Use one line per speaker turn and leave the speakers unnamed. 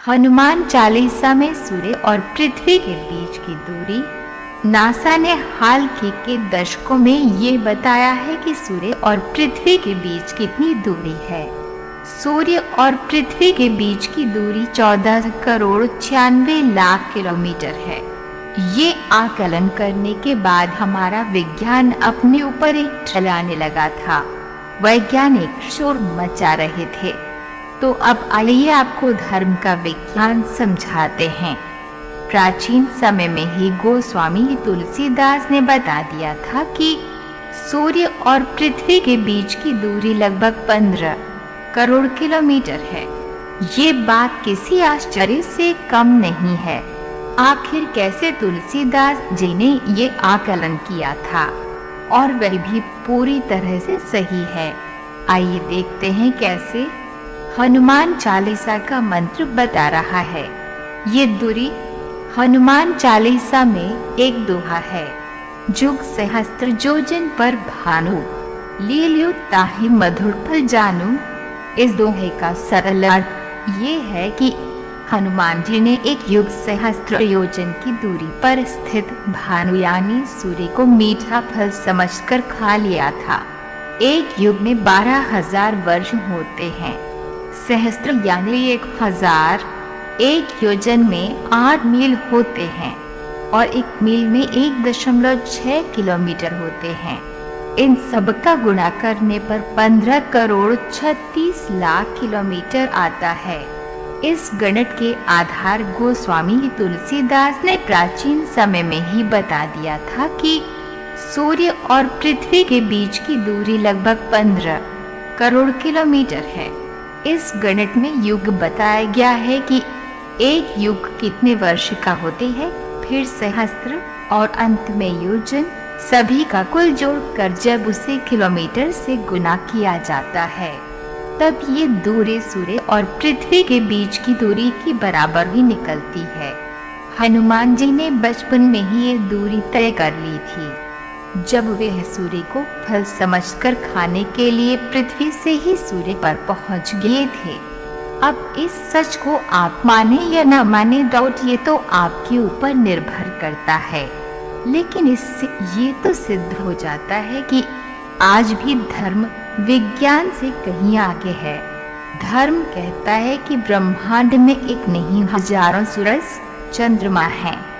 हनुमान चालीसा में सूर्य और पृथ्वी के बीच की दूरी। नासा ने हाल के दशकों में ये बताया है कि सूर्य और पृथ्वी के बीच कितनी दूरी है। सूर्य और पृथ्वी के बीच की दूरी 14 करोड़ 96 लाख किलोमीटर है। ये आकलन करने के बाद हमारा विज्ञान अपने ऊपर एक छलाने लगा था। वैज्ञानिक शोर मचा रहे थे। तो अब आइए आपको धर्म का विज्ञान समझाते हैं। प्राचीन समय में ही गोस्वामी तुलसीदास ने बता दिया था कि सूर्य और पृथ्वी के बीच की दूरी लगभग 15 करोड़ किलोमीटर है। ये बात किसी आश्चर्य से कम नहीं है। आखिर कैसे तुलसीदास जी ने ये आकलन किया था, और वह भी पूरी तरह से सही है। आइए देखते हैं कैसे। हनुमान चालीसा का मंत्र बता रहा है। ये दूरी हनुमान चालीसा में एक दोहा है। जुग सहस्त्र योजन पर भानु, लील्यु ताहि मधुर फल जानू। इस दोहे का सरल अर्थ ये है कि हनुमान जी ने एक युग सहस्त्र योजन की दूरी पर स्थित भानु यानी सूर्य को मीठा फल समझकर खा लिया था। एक युग में 12,000 वर्ष होते हैं। सहस्त्र यानी 1000, एक योजन में 8 मील होते हैं और एक मील में 1.6 किलोमीटर होते हैं। इन सब का गुणा करने पर 15 करोड़ 36 लाख किलोमीटर आता है। इस गणित के आधार गोस्वामी तुलसीदास ने प्राचीन समय में ही बता दिया था कि सूर्य और पृथ्वी के बीच की दूरी लगभग 15 करोड़ किलोमीटर है। इस गणित में युग बताया गया है कि एक युग कितने वर्ष का होते हैं, फिर सहस्त्र और अंत में योजन। सभी का कुल जोड़कर जब उसे किलोमीटर से गुना किया जाता है, तब ये दूरी सूर्य और पृथ्वी के बीच की दूरी के बराबर ही निकलती है। हनुमान जी ने बचपन में ही ये दूरी तय कर ली थी, जब वे सूर्य को फल समझकर खाने के लिए पृथ्वी से ही सूर्य पर पहुंच गए थे। अब इस सच को आप माने या न माने, डाउट ये तो आपके ऊपर निर्भर करता है। लेकिन इससे ये तो सिद्ध हो जाता है कि आज भी धर्म विज्ञान से कहीं आगे है। धर्म कहता है कि ब्रह्मांड में एक नहीं हजारों सूरज चंद्रमा हैं।